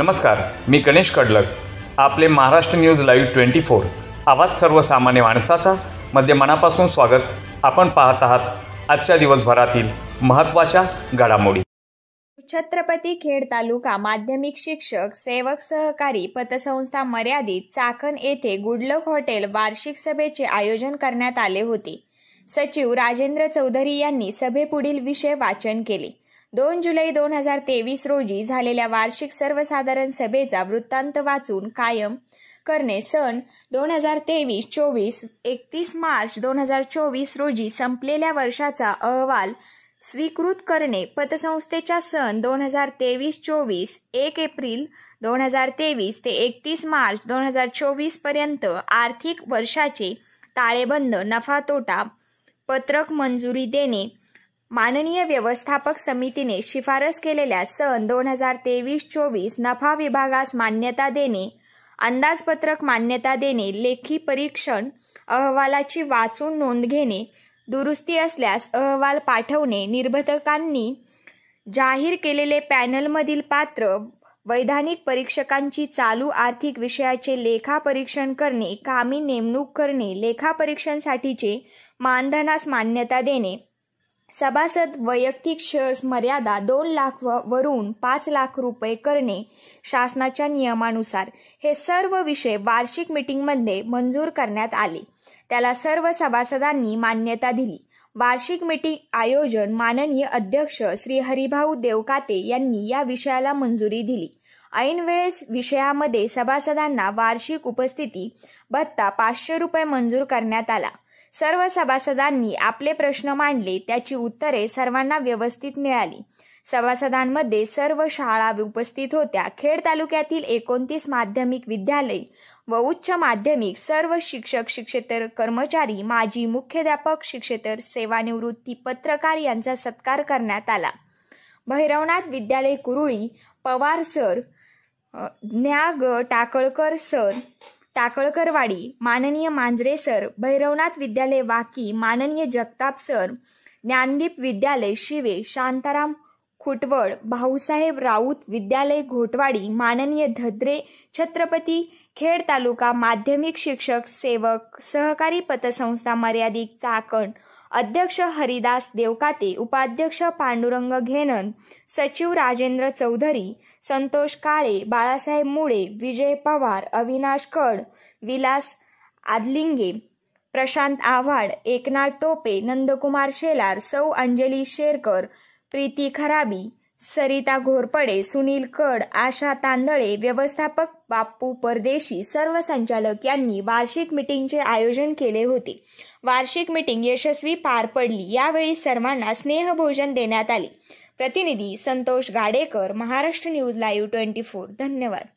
नमस्कार, मी गणेश कडलक. आपले Maharashtra news live 24 आवाज सर्वसामान्य माणसाचा मध्ये मनापासून स्वागत. आपण पाहत आहात आजच्या दिवसभरातील महत्त्वाच्या घडामोडी. छत्रपती खेड तालुका माध्यमिक शिक्षक सेवक सहकारी पतसंस्था मर्यादित चाकण येथे गुडलक हॉटेल वार्षिक सभेचे आयोजन करण्यात आले होते. सचिव राजेंद्र चौधरी यांनी सभेपुढील विषय वाचन केले. 2 जुलै 2023 रोजी झालेल्या वार्षिक सर्वसाधारण सभेचा वृत्तांत वाचून कायम करणे, सन 2023-24, 31 मार्च 2024 रोजी संपलेल्या वर्षाचा अहवाल स्वीकृत करणे, पतसंस्थेच्या सन 2023-24, 1 एप्रिल 2023 ते 31 मार्च 2024 पर्यंत आर्थिक वर्षाचे ताळेबंद नफा तोटा पत्रक मंजुरी देणे, माननीय व्यवस्थापक समितीने शिफारस केलेल्या सन 2023-24 नफा विभागास मान्यता देणे, अंदाजपत्रक मान्यता देणे, लेखी परीक्षण अहवालाची वाचून नोंद घेणे, दुरुस्ती असल्यास अहवाल पाठवणे, निर्बंधकांनी जाहीर केलेले पॅनलमधील पात्र वैधानिक परीक्षकांची चालू आर्थिक विषयाचे लेखा परीक्षण करणे, कामी नेमणूक करणे, लेखा परीक्षणासाठीचे मानधनास मान्यता देणे, सभासद वैयक्तिक शेअर्स मर्यादा 2 लाख वरून 5 लाख रुपये करणे शासनाच्या नियमानुसार, हे सर्व विषय वार्षिक मीटिंगमध्ये मंजूर करण्यात आले. त्याला सर्व सभासदांनी मान्यता दिली. वार्षिक मीटिंग आयोजन माननीय अध्यक्ष श्री हरिभाऊ देवकाते यांनी या विषयाला मंजुरी दिली. ऐन वेळेस विषयामध्ये सभासदांना वार्षिक उपस्थिती भत्ता 500 रुपये मंजूर करण्यात आला. सर्व सभासदांनी आपले प्रश्न मांडले, त्याची उत्तरे सर्वांना व्यवस्थित मिळाली. सभासदांमध्ये सर्व शाळा उपस्थित होत्या. खेड तालुक्यातील 29 माध्यमिक विद्यालय व उच्च माध्यमिक सर्व शिक्षक, शिक्षकेतर कर्मचारी, माजी मुख्याध्यापक, शिक्षकेतर सेवानिवृत्ती पत्रकार यांचा सत्कार करण्यात आला. भैरवनाथ विद्यालय कुरुळी, पवार सर, ज्ञा ग टाकळकर सर, टाकळकरवाडी, माननीय मांजरे सर, भैरवनाथ विद्यालय वाकी, माननीय जगताप सर, ज्ञानदीप विद्यालय शिवे, शांताराम खुटवळ, भाऊसाहेब राऊत विद्यालय घोटवाडी, माननीय धद्रे, छत्रपती खेड तालुका माध्यमिक शिक्षक सेवक सहकारी पतसंस्था मर्यादित चाकण, अध्यक्ष हरिदास देवकाते, उपाध्यक्ष पांडुरंग घेनन, सचिव राजेंद्र चौधरी, संतोष काळे, बाळासाहेब मुळे, विजय पवार, अविनाश कड, विलास आदलिंगे, प्रशांत आव्हाड, एकनाथ टोपे, नंदकुमार शेलार, सौ अंजली शेरकर, प्रीती खराबी, सरिता घोरपडे, सुनील कड, आशा तांदळे, व्यवस्थापक बाप्पू परदेशी, सर्व संचालक यांनी वार्षिक मीटिंगचे आयोजन केले होते. वार्षिक मीटिंग यशस्वी पार पडली. यावेळी सर्वांना स्नेहभोजन देण्यात आले. प्रतिनिधी संतोष गाडेकर, महाराष्ट्र न्यूज लाईव्ह 24. धन्यवाद.